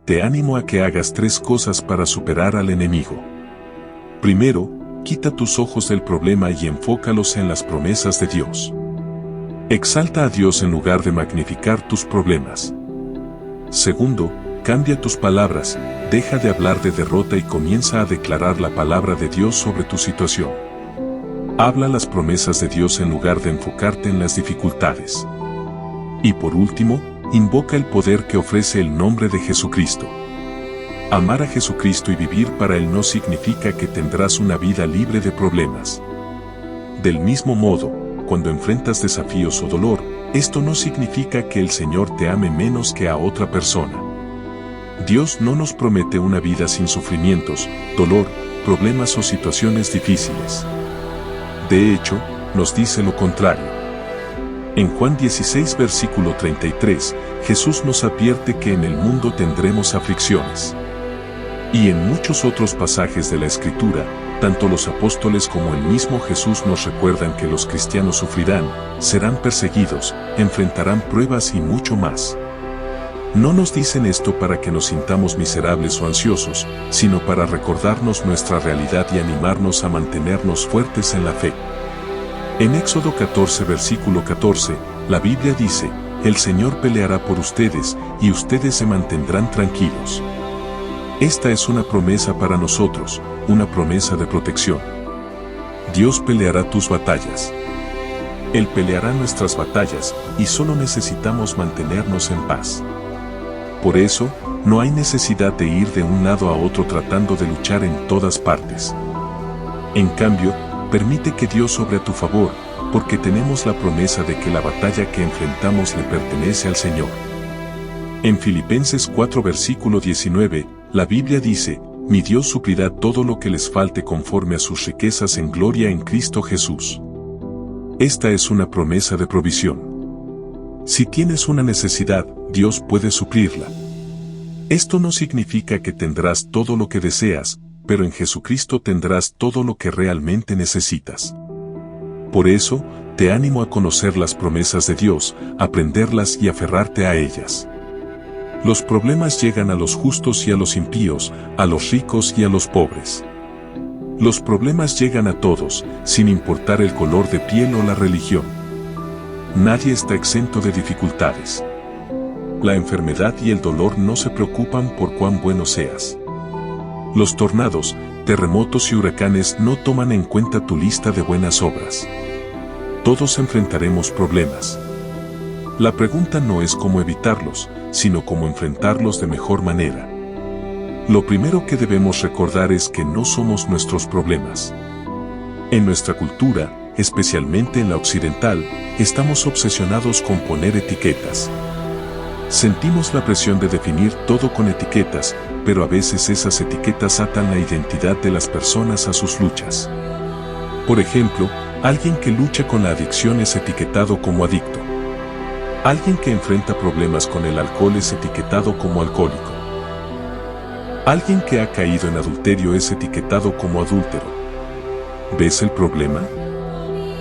te animo a que hagas 3 cosas para superar al enemigo. Primero, quita tus ojos del problema y enfócalos en las promesas de Dios. Exalta a Dios en lugar de magnificar tus problemas. Segundo, cambia tus palabras, deja de hablar de derrota y comienza a declarar la palabra de Dios sobre tu situación. Habla las promesas de Dios en lugar de enfocarte en las dificultades. Y por último, invoca el poder que ofrece el nombre de Jesucristo. Amar a Jesucristo y vivir para Él no significa que tendrás una vida libre de problemas. Del mismo modo, cuando enfrentas desafíos o dolor, esto no significa que el Señor te ame menos que a otra persona. Dios no nos promete una vida sin sufrimientos, dolor, problemas o situaciones difíciles. De hecho, nos dice lo contrario. En Juan 16 versículo 33, Jesús nos advierte que en el mundo tendremos aflicciones. Y en muchos otros pasajes de la Escritura, tanto los apóstoles como el mismo Jesús nos recuerdan que los cristianos sufrirán, serán perseguidos, enfrentarán pruebas y mucho más. No nos dicen esto para que nos sintamos miserables o ansiosos, sino para recordarnos nuestra realidad y animarnos a mantenernos fuertes en la fe. En Éxodo 14 versículo 14, la Biblia dice, el Señor peleará por ustedes, y ustedes se mantendrán tranquilos. Esta es una promesa para nosotros, una promesa de protección. Dios peleará tus batallas. Él peleará nuestras batallas, y solo necesitamos mantenernos en paz. Por eso, no hay necesidad de ir de un lado a otro tratando de luchar en todas partes. En cambio, permite que Dios obre a tu favor, porque tenemos la promesa de que la batalla que enfrentamos le pertenece al Señor. En Filipenses 4 versículo 19, la Biblia dice, mi Dios suplirá todo lo que les falte conforme a sus riquezas en gloria en Cristo Jesús. Esta es una promesa de provisión. Si tienes una necesidad, Dios puede suplirla. Esto no significa que tendrás todo lo que deseas, pero en Jesucristo tendrás todo lo que realmente necesitas. Por eso, te animo a conocer las promesas de Dios, aprenderlas y aferrarte a ellas. Los problemas llegan a los justos y a los impíos, a los ricos y a los pobres. Los problemas llegan a todos, sin importar el color de piel o la religión. Nadie está exento de dificultades. La enfermedad y el dolor no se preocupan por cuán bueno seas. Los tornados, terremotos y huracanes no toman en cuenta tu lista de buenas obras. Todos enfrentaremos problemas. La pregunta no es cómo evitarlos, sino cómo enfrentarlos de mejor manera. Lo primero que debemos recordar es que no somos nuestros problemas. En nuestra cultura, especialmente en la occidental, estamos obsesionados con poner etiquetas. Sentimos la presión de definir todo con etiquetas, pero a veces esas etiquetas atan la identidad de las personas a sus luchas. Por ejemplo, alguien que lucha con la adicción es etiquetado como adicto. Alguien que enfrenta problemas con el alcohol es etiquetado como alcohólico. Alguien que ha caído en adulterio es etiquetado como adúltero. ¿Ves el problema?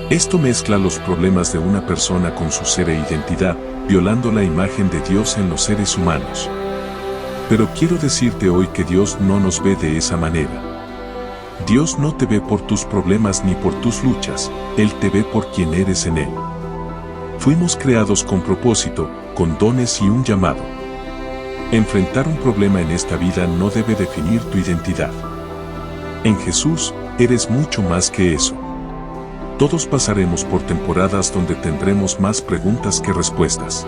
Esto mezcla los problemas de una persona con su ser e identidad, violando la imagen de Dios en los seres humanos. Pero quiero decirte hoy que Dios no nos ve de esa manera. Dios no te ve por tus problemas ni por tus luchas, Él te ve por quien eres en Él. Fuimos creados con propósito, con dones y un llamado. Enfrentar un problema en esta vida no debe definir tu identidad. En Jesús, eres mucho más que eso. Todos pasaremos por temporadas donde tendremos más preguntas que respuestas.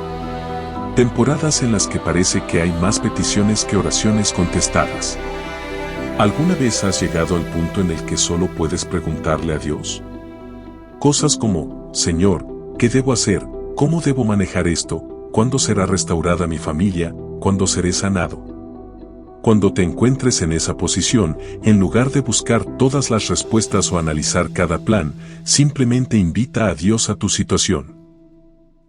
Temporadas en las que parece que hay más peticiones que oraciones contestadas. ¿Alguna vez has llegado al punto en el que solo puedes preguntarle a Dios? Cosas como, Señor, ¿qué debo hacer? ¿Cómo debo manejar esto? ¿Cuándo será restaurada mi familia? ¿Cuándo seré sanado? Cuando te encuentres en esa posición, en lugar de buscar todas las respuestas o analizar cada plan, simplemente invita a Dios a tu situación.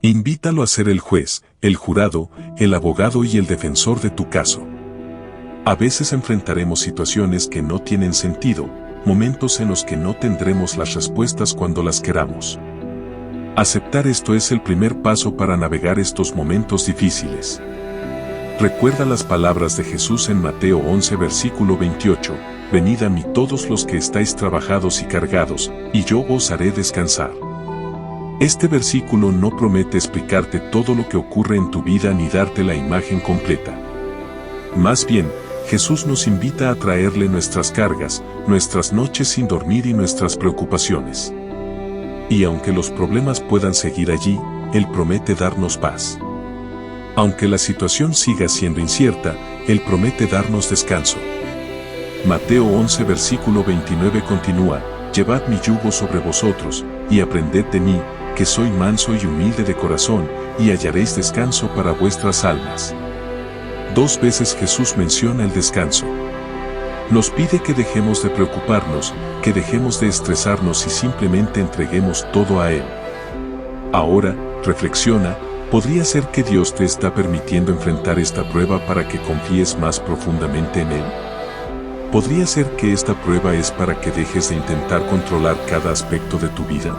Invítalo a ser el juez, el jurado, el abogado y el defensor de tu caso. A veces enfrentaremos situaciones que no tienen sentido, momentos en los que no tendremos las respuestas cuando las queramos. Aceptar esto es el primer paso para navegar estos momentos difíciles. Recuerda las palabras de Jesús en Mateo 11 versículo 28, venid a mí todos los que estáis trabajados y cargados, y yo os haré descansar. Este versículo no promete explicarte todo lo que ocurre en tu vida ni darte la imagen completa. Más bien, Jesús nos invita a traerle nuestras cargas, nuestras noches sin dormir y nuestras preocupaciones. Y aunque los problemas puedan seguir allí, Él promete darnos paz. Aunque la situación siga siendo incierta, Él promete darnos descanso. Mateo 11 versículo 29 continúa, llevad mi yugo sobre vosotros, y aprended de mí, que soy manso y humilde de corazón, y hallaréis descanso para vuestras almas. 2 veces Jesús menciona el descanso. Nos pide que dejemos de preocuparnos, que dejemos de estresarnos y simplemente entreguemos todo a Él. Ahora, reflexiona, ¿podría ser que Dios te está permitiendo enfrentar esta prueba para que confíes más profundamente en Él? ¿Podría ser que esta prueba es para que dejes de intentar controlar cada aspecto de tu vida?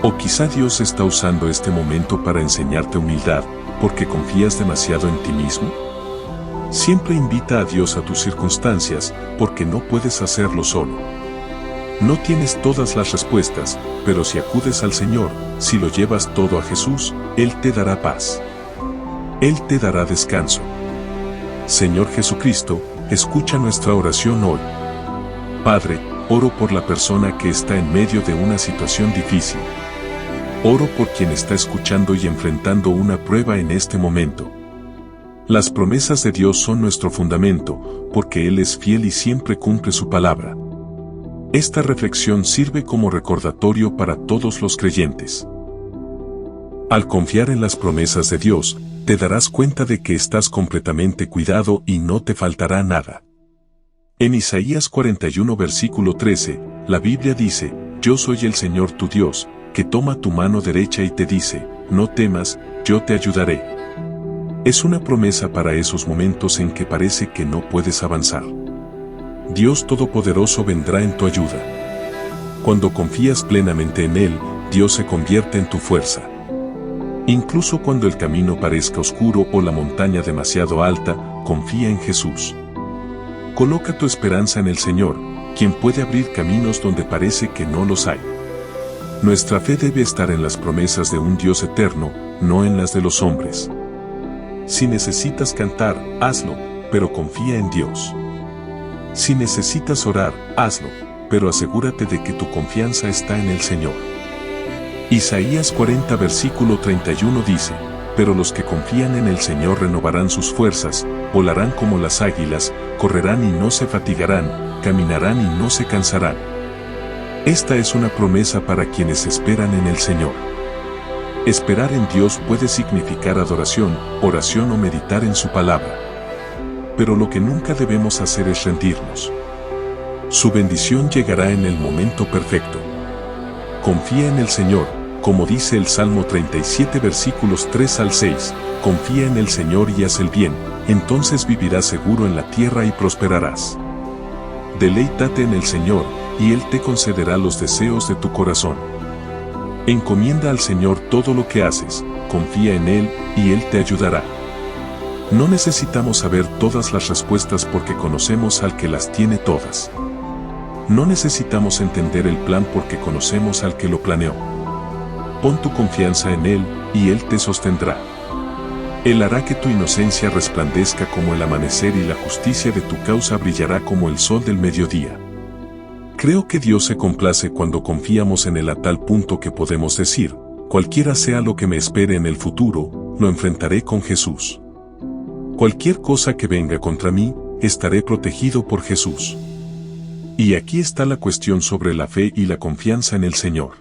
¿O quizá Dios está usando este momento para enseñarte humildad, porque confías demasiado en ti mismo? Siempre invita a Dios a tus circunstancias, porque no puedes hacerlo solo. No tienes todas las respuestas, pero si acudes al Señor, si lo llevas todo a Jesús, Él te dará paz. Él te dará descanso. Señor Jesucristo, escucha nuestra oración hoy. Padre, oro por la persona que está en medio de una situación difícil. Oro por quien está escuchando y enfrentando una prueba en este momento. Las promesas de Dios son nuestro fundamento, porque Él es fiel y siempre cumple su palabra. Esta reflexión sirve como recordatorio para todos los creyentes. Al confiar en las promesas de Dios, te darás cuenta de que estás completamente cuidado y no te faltará nada. En Isaías 41 versículo 13, la Biblia dice, yo soy el Señor tu Dios, que toma tu mano derecha y te dice, no temas, yo te ayudaré. Es una promesa para esos momentos en que parece que no puedes avanzar. Dios Todopoderoso vendrá en tu ayuda. Cuando confías plenamente en Él, Dios se convierte en tu fuerza. Incluso cuando el camino parezca oscuro o la montaña demasiado alta, confía en Jesús. Coloca tu esperanza en el Señor, quien puede abrir caminos donde parece que no los hay. Nuestra fe debe estar en las promesas de un Dios eterno, no en las de los hombres. Si necesitas cantar, hazlo, pero confía en Dios. Si necesitas orar, hazlo, pero asegúrate de que tu confianza está en el Señor. Isaías 40 versículo 31 dice, pero los que confían en el Señor renovarán sus fuerzas, volarán como las águilas, correrán y no se fatigarán, caminarán y no se cansarán. Esta es una promesa para quienes esperan en el Señor. Esperar en Dios puede significar adoración, oración o meditar en su palabra. Pero lo que nunca debemos hacer es rendirnos. Su bendición llegará en el momento perfecto. Confía en el Señor, como dice el Salmo 37 versículos 3 al 6, confía en el Señor y haz el bien, entonces vivirás seguro en la tierra y prosperarás. Deleítate en el Señor, y Él te concederá los deseos de tu corazón. Encomienda al Señor todo lo que haces, confía en Él, y Él te ayudará. No necesitamos saber todas las respuestas porque conocemos al que las tiene todas. No necesitamos entender el plan porque conocemos al que lo planeó. Pon tu confianza en Él, y Él te sostendrá. Él hará que tu inocencia resplandezca como el amanecer y la justicia de tu causa brillará como el sol del mediodía. Creo que Dios se complace cuando confiamos en Él a tal punto que podemos decir, cualquiera sea lo que me espere en el futuro, lo enfrentaré con Jesús. Cualquier cosa que venga contra mí, estaré protegido por Jesús. Y aquí está la cuestión sobre la fe y la confianza en el Señor.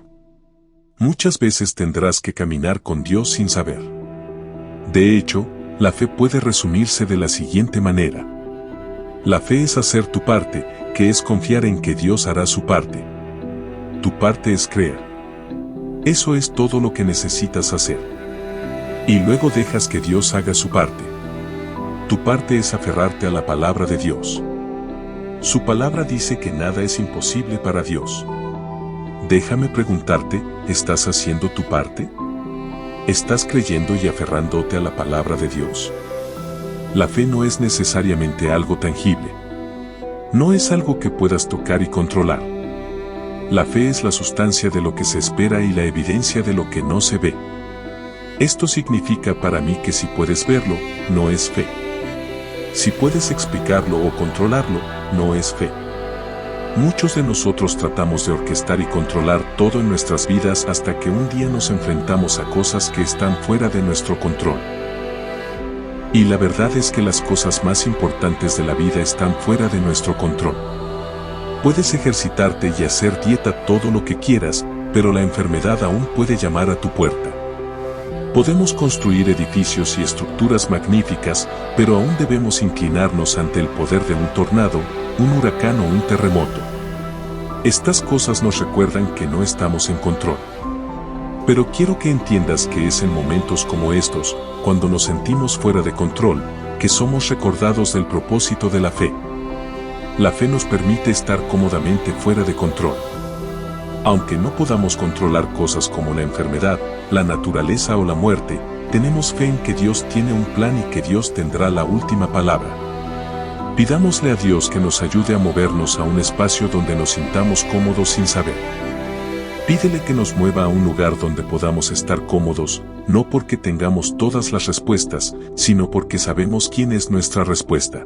Muchas veces tendrás que caminar con Dios sin saber. De hecho, la fe puede resumirse de la siguiente manera. La fe es hacer tu parte, que es confiar en que Dios hará su parte. Tu parte es creer. Eso es todo lo que necesitas hacer. Y luego dejas que Dios haga su parte. Tu parte es aferrarte a la palabra de Dios. Su palabra dice que nada es imposible para Dios. Déjame preguntarte, ¿estás haciendo tu parte? ¿Estás creyendo y aferrándote a la palabra de Dios? La fe no es necesariamente algo tangible. No es algo que puedas tocar y controlar. La fe es la sustancia de lo que se espera y la evidencia de lo que no se ve. Esto significa para mí que si puedes verlo, no es fe. Si puedes explicarlo o controlarlo, no es fe. Muchos de nosotros tratamos de orquestar y controlar todo en nuestras vidas hasta que un día nos enfrentamos a cosas que están fuera de nuestro control. Y la verdad es que las cosas más importantes de la vida están fuera de nuestro control. Puedes ejercitarte y hacer dieta todo lo que quieras, pero la enfermedad aún puede llamar a tu puerta. Podemos construir edificios y estructuras magníficas, pero aún debemos inclinarnos ante el poder de un tornado, un huracán o un terremoto. Estas cosas nos recuerdan que no estamos en control. Pero quiero que entiendas que es en momentos como estos, cuando nos sentimos fuera de control, que somos recordados del propósito de la fe. La fe nos permite estar cómodamente fuera de control. Aunque no podamos controlar cosas como la enfermedad, la naturaleza o la muerte, tenemos fe en que Dios tiene un plan y que Dios tendrá la última palabra. Pidámosle a Dios que nos ayude a movernos a un espacio donde nos sintamos cómodos sin saber. Pídele que nos mueva a un lugar donde podamos estar cómodos, no porque tengamos todas las respuestas, sino porque sabemos quién es nuestra respuesta.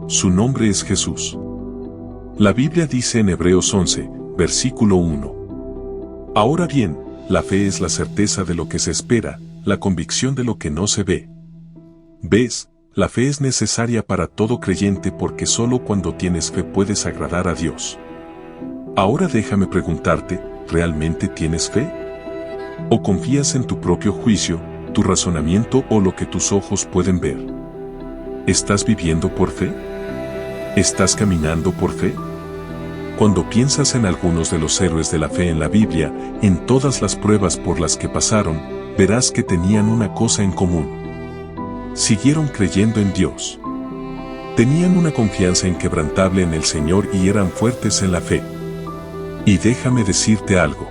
Su nombre es Jesús. La Biblia dice en Hebreos 11, versículo 1. Ahora bien, la fe es la certeza de lo que se espera, la convicción de lo que no se ve. ¿Ves? La fe es necesaria para todo creyente porque solo cuando tienes fe puedes agradar a Dios. Ahora déjame preguntarte, ¿realmente tienes fe? ¿O confías en tu propio juicio, tu razonamiento o lo que tus ojos pueden ver? ¿Estás viviendo por fe? ¿Estás caminando por fe? Cuando piensas en algunos de los héroes de la fe en la Biblia, en todas las pruebas por las que pasaron, verás que tenían una cosa en común. Siguieron creyendo en Dios. Tenían una confianza inquebrantable en el Señor y eran fuertes en la fe. Y déjame decirte algo.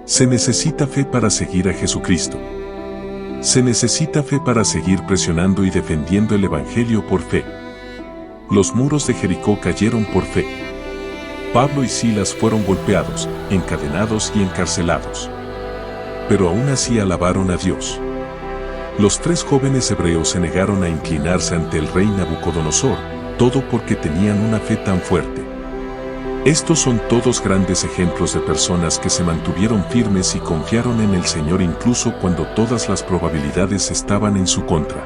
Se necesita fe para seguir a Jesucristo. Se necesita fe para seguir presionando y defendiendo el Evangelio por fe. Los muros de Jericó cayeron por fe. Pablo y Silas fueron golpeados, encadenados y encarcelados. Pero aún así alabaron a Dios. Los 3 jóvenes hebreos se negaron a inclinarse ante el rey Nabucodonosor, todo porque tenían una fe tan fuerte. Estos son todos grandes ejemplos de personas que se mantuvieron firmes y confiaron en el Señor incluso cuando todas las probabilidades estaban en su contra.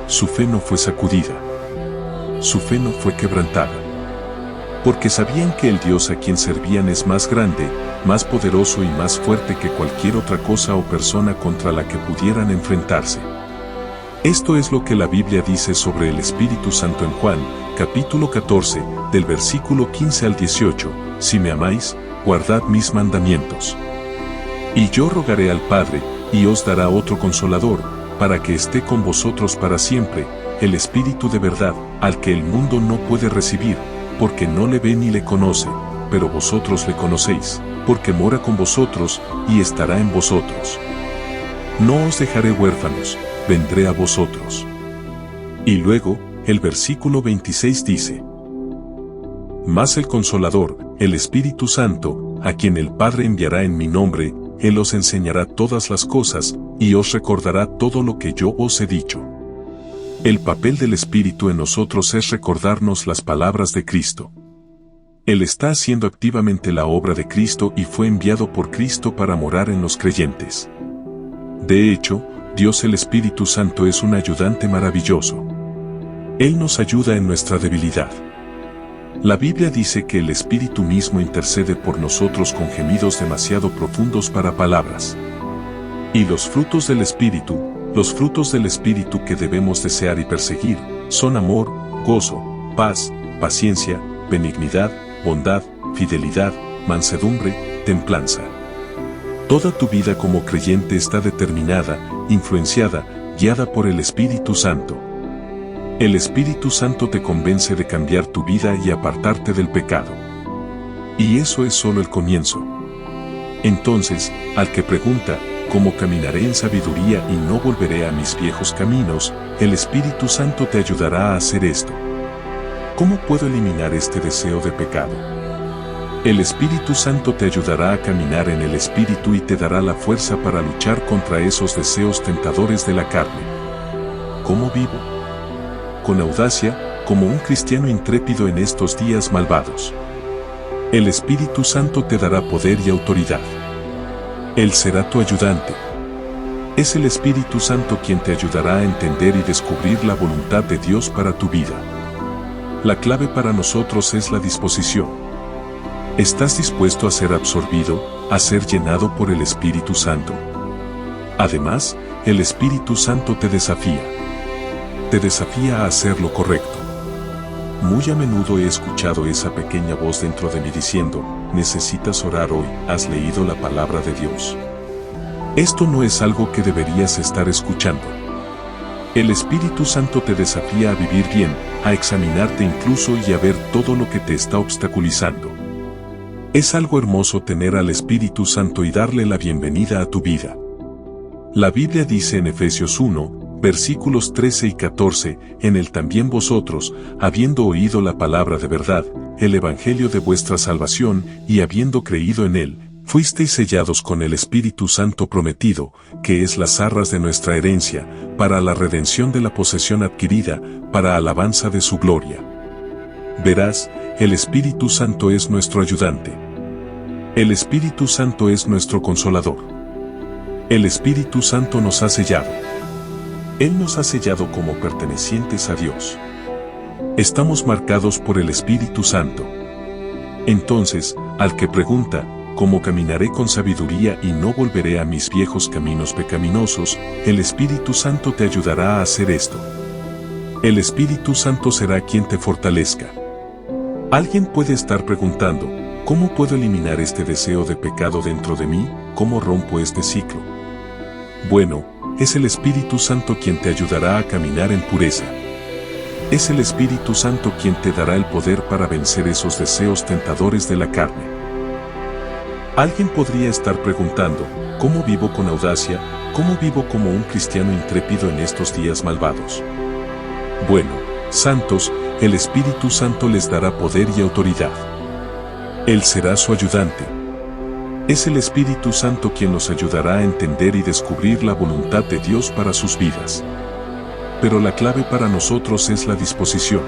Su fe no fue sacudida. Su fe no fue quebrantada. Porque sabían que el Dios a quien servían es más grande, más poderoso y más fuerte que cualquier otra cosa o persona contra la que pudieran enfrentarse. Esto es lo que la Biblia dice sobre el Espíritu Santo en Juan, capítulo 14, del versículo 15 al 18, si me amáis, guardad mis mandamientos. Y yo rogaré al Padre, y os dará otro Consolador, para que esté con vosotros para siempre, el Espíritu de verdad, al que el mundo no puede recibir, porque no le ve ni le conoce, pero vosotros le conocéis, porque mora con vosotros, y estará en vosotros. No os dejaré huérfanos, vendré a vosotros. Y luego, el versículo 26 dice: Mas el Consolador, el Espíritu Santo, a quien el Padre enviará en mi nombre, Él os enseñará todas las cosas, y os recordará todo lo que yo os he dicho. El papel del Espíritu en nosotros es recordarnos las palabras de Cristo. Él está haciendo activamente la obra de Cristo y fue enviado por Cristo para morar en los creyentes. De hecho, Dios el Espíritu Santo es un ayudante maravilloso. Él nos ayuda en nuestra debilidad. La Biblia dice que el Espíritu mismo intercede por nosotros con gemidos demasiado profundos para palabras. Y los frutos del Espíritu que debemos desear y perseguir, son amor, gozo, paz, paciencia, benignidad, bondad, fidelidad, mansedumbre, templanza. Toda tu vida como creyente está determinada, influenciada, guiada por el Espíritu Santo. El Espíritu Santo te convence de cambiar tu vida y apartarte del pecado. Y eso es solo el comienzo. Entonces, al que pregunta, como caminaré en sabiduría y no volveré a mis viejos caminos, el Espíritu Santo te ayudará a hacer esto. ¿Cómo puedo eliminar este deseo de pecado? El Espíritu Santo te ayudará a caminar en el Espíritu y te dará la fuerza para luchar contra esos deseos tentadores de la carne. ¿Cómo vivo? Con audacia, como un cristiano intrépido en estos días malvados. El Espíritu Santo te dará poder y autoridad. Él será tu ayudante. Es el Espíritu Santo quien te ayudará a entender y descubrir la voluntad de Dios para tu vida. La clave para nosotros es la disposición. ¿Estás dispuesto a ser absorbido, a ser llenado por el Espíritu Santo? Además, el Espíritu Santo te desafía. Te desafía a hacer lo correcto. Muy a menudo he escuchado esa pequeña voz dentro de mí diciendo, necesitas orar hoy, has leído la palabra de Dios. Esto no es algo que deberías estar escuchando. El Espíritu Santo te desafía a vivir bien, a examinarte incluso y a ver todo lo que te está obstaculizando. Es algo hermoso tener al Espíritu Santo y darle la bienvenida a tu vida. La Biblia dice en Efesios 1, versículos 13 y 14, en él también vosotros, habiendo oído la palabra de verdad, el evangelio de vuestra salvación, y habiendo creído en él, fuisteis sellados con el Espíritu Santo prometido, que es las arras de nuestra herencia, para la redención de la posesión adquirida, para alabanza de su gloria. Verás, el Espíritu Santo es nuestro ayudante. El Espíritu Santo es nuestro consolador. El Espíritu Santo nos ha sellado. Él nos ha sellado como pertenecientes a Dios. Estamos marcados por el Espíritu Santo. Entonces, al que pregunta, ¿cómo caminaré con sabiduría y no volveré a mis viejos caminos pecaminosos? El Espíritu Santo te ayudará a hacer esto. El Espíritu Santo será quien te fortalezca. Alguien puede estar preguntando, ¿cómo puedo eliminar este deseo de pecado dentro de mí? ¿Cómo rompo este ciclo? Bueno, es el Espíritu Santo quien te ayudará a caminar en pureza. Es el Espíritu Santo quien te dará el poder para vencer esos deseos tentadores de la carne. Alguien podría estar preguntando, ¿cómo vivo con audacia? ¿Cómo vivo como un cristiano intrépido en estos días malvados? Bueno, santos, el Espíritu Santo les dará poder y autoridad. Él será su ayudante. Es el Espíritu Santo quien nos ayudará a entender y descubrir la voluntad de Dios para sus vidas. Pero la clave para nosotros es la disposición.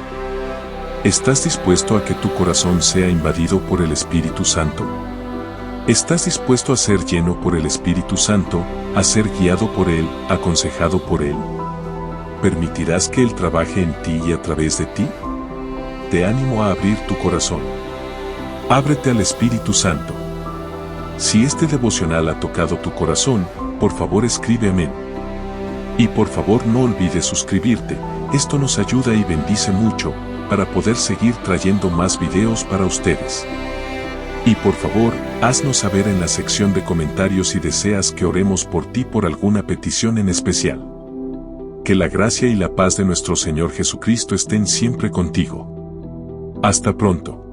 ¿Estás dispuesto a que tu corazón sea invadido por el Espíritu Santo? ¿Estás dispuesto a ser lleno por el Espíritu Santo, a ser guiado por Él, aconsejado por Él? ¿Permitirás que Él trabaje en ti y a través de ti? Te animo a abrir tu corazón. Ábrete al Espíritu Santo. Si este devocional ha tocado tu corazón, por favor escribe amén. Y por favor no olvides suscribirte, esto nos ayuda y bendice mucho, para poder seguir trayendo más videos para ustedes. Y por favor, haznos saber en la sección de comentarios si deseas que oremos por ti por alguna petición en especial. Que la gracia y la paz de nuestro Señor Jesucristo estén siempre contigo. Hasta pronto.